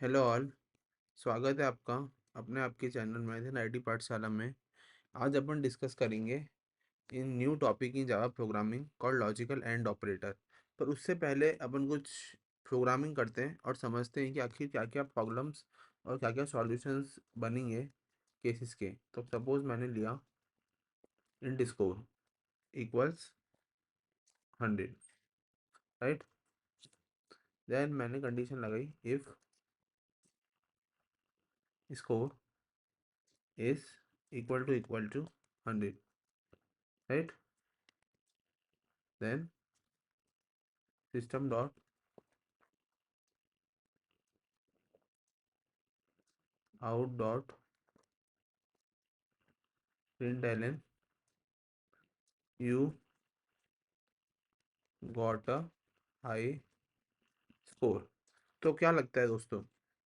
Hello all. स्वागत है आपका अपने आपके चैनल मैथन आईटी पाठशाला में। आज अपन डिस्कस करेंगे in new topic in Java programming called logical and operator. पर उससे पहले अपन कुछ प्रोग्रामिंग करते हैं और समझते हैं कि आखिर क्या क्या प्रॉब्लम्स और क्या क्या सॉल्यूशंस बनेंगे केसेस के। तो सपोज मैंने लिया int score equals 100, right. Then मैंने कंडीशन लगाई if score is equal to 100, right. Then system dot out dot println you got a high score। तो क्या लगता है दोस्तों,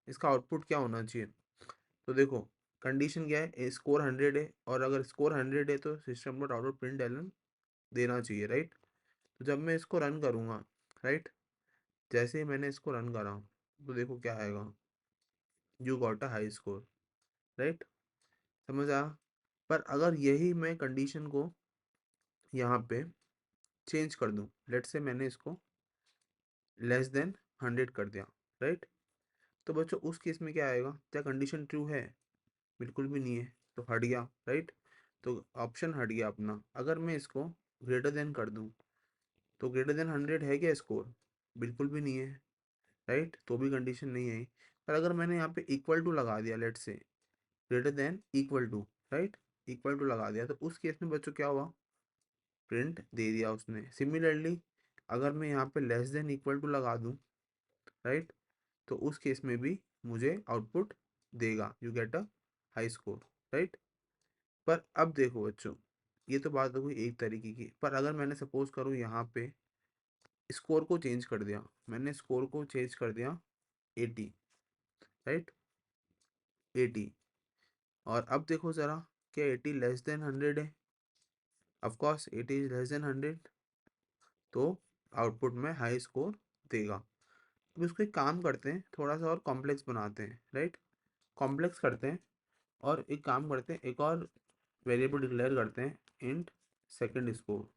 इसका आउटपुट क्या होना चाहिए? तो देखो, कंडीशन क्या है, स्कोर 100 है और अगर स्कोर 100 है तो सिस्टम डॉट आउटपुट प्रिंट देना चाहिए, राइट। तो जब मैं इसको रन करूँगा, राइट, जैसे ही मैंने इसको रन करा तो देखो क्या आएगा, you got a high score, right. समझ आया? पर अगर यही मैं कंडीशन को यहाँ पे चेंज कर दूँ, लेट से मैंने इसको लेस देन 100 कर दिया, राइट। तो बच्चों उस केस में क्या आएगा, क्या कंडीशन ट्रू है? बिल्कुल भी नहीं है, तो हट गया, राइट। तो ऑप्शन हट गया अपना। अगर मैं इसको ग्रेटर देन कर दूं तो ग्रेटर देन 100 है क्या स्कोर? बिल्कुल भी नहीं है, राइट। तो भी कंडीशन नहीं है। पर अगर मैंने यहाँ पे इक्वल टू लगा दिया, let's say greater than equal to, right, equal to लगा दिया, तो उस केस में बच्चों क्या हुआ, प्रिंट दे दिया उसने। सिमिलरली अगर मैं यहाँ पे लेस देन इक्वल टू लगा दूं, राइट, तो उस केस में भी मुझे आउटपुट देगा, you get a high score, right. पर अब देखो बच्चों, ये तो बात हो गई एक तरीके की। पर अगर मैंने सपोज करूँ यहाँ पे स्कोर को चेंज कर दिया, मैंने स्कोर को चेंज कर दिया 80, राइट, 80। और अब देखो ज़रा, क्या 80 लेस देन 100 है? ऑफकोर्स 80 इज लेस देन 100, तो आउटपुट में हाई स्कोर देगा। अब इसको एक काम करते हैं, थोड़ा सा और कॉम्प्लेक्स बनाते हैं, राइट। कॉम्प्लेक्स करते हैं और एक काम करते हैं, एक और वेरिएबल डिक्लेयर करते हैं, int second score,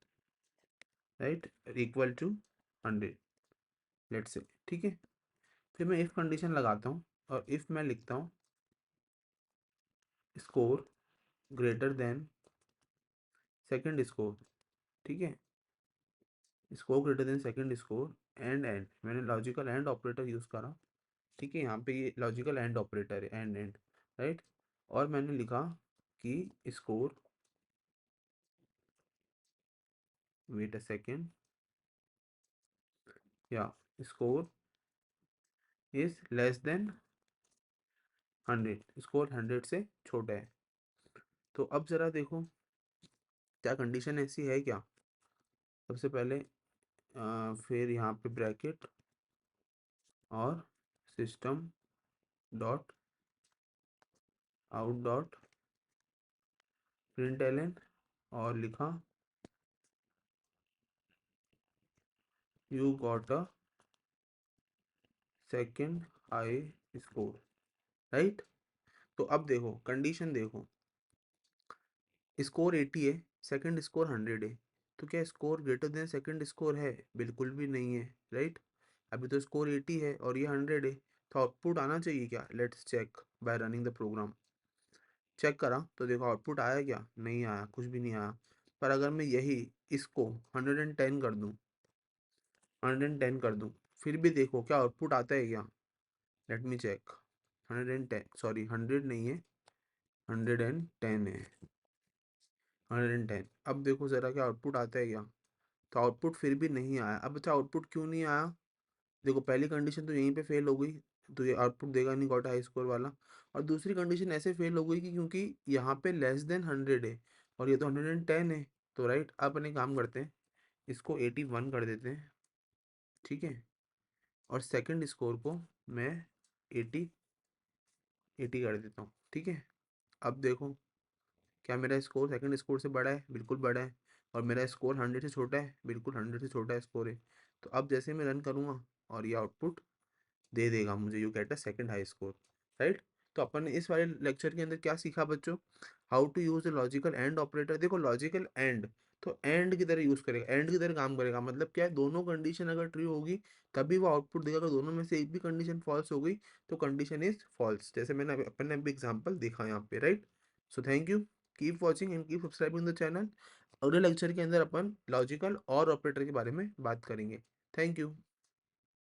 right, equal to 100, let's say, ठीक है। फिर मैं इफ कंडीशन लगाता हूँ और इफ मैं लिखता हूँ score greater than second score, ठीक है, score greater than second score and मैंने लॉजिकल एंड ऑपरेटर यूज़ करा, ठीक है। यहाँ पे ये लॉजिकल एंड ऑपरेटर है, एंड, राइट। और मैंने लिखा कि स्कोर, वेट अ सेकेंड, या score is less than 100, score 100 से छोटा है। तो अब ज़रा देखो, क्या कंडीशन ऐसी है क्या? सबसे पहले फिर यहाँ पे ब्रैकेट और system dot out dot println और लिखा you got a second high score, right. तो अब देखो कंडीशन देखो, स्कोर 80 है, सेकंड स्कोर 100 है, तो क्या score greater than second score है? बिल्कुल भी नहीं है, राइट। अभी तो स्कोर 80 है और ये 100 है, तो आउटपुट आना चाहिए क्या? Let's check by running the program. Check करा तो देखो आउटपुट आया क्या? नहीं आया, कुछ भी नहीं आया। पर अगर मैं यही इसको 110 कर दूं, 110 कर दूं, फिर भी देखो क्या आउटपुट आता है क्या? Let me check. 110, सॉरी 100 नहीं है, 110 है, 110। अब देखो ज़रा क्या आउटपुट आता है क्या? तो आउटपुट फिर भी नहीं आया। अब अच्छा आउटपुट क्यों नहीं आया? देखो पहली कंडीशन तो यहीं पे फेल हो गई, तो ये आउटपुट देगा नहीं गॉट हाई स्कोर वाला। और दूसरी कंडीशन ऐसे फेल हो गई कि क्योंकि यहाँ पे लेस देन 100 है और ये तो 110 है। तो राइट, अब अपने काम करते हैं, इसको 81 कर देते हैं, ठीक है। और सेकंड स्कोर को मैं 80 80 कर देता हूँ, ठीक है। अब देखो, क्या मेरा स्कोर सेकंड स्कोर से बड़ा है? बिल्कुल बड़ा है। और मेरा स्कोर 100 से छोटा है? बिल्कुल 100 से छोटा स्कोर है। तो अब जैसे मैं रन करूँगा और ये आउटपुट दे देगा मुझे, you get a second high score, right. तो अपन ने इस वाले लेक्चर के अंदर क्या सीखा बच्चों, how to use the logical and operator. देखो लॉजिकल एंड तो एंड की तरह यूज करेगा, एंड की तरह काम करेगा, मतलब क्या है, दोनों कंडीशन अगर ट्रू होगी तभी वो आउटपुट देगा, अगर दोनों में से एक भी कंडीशन फॉल्स हो गई तो कंडीशन इज फॉल्स, जैसे मैंने अपन ने अभी एग्जांपल देखा यहाँ पे, right. So thank you, keep watching and keep subscribing the channel. अगले लेक्चर के अंदर अपन लॉजिकल और ऑपरेटर के बारे में बात करेंगे। Thank you.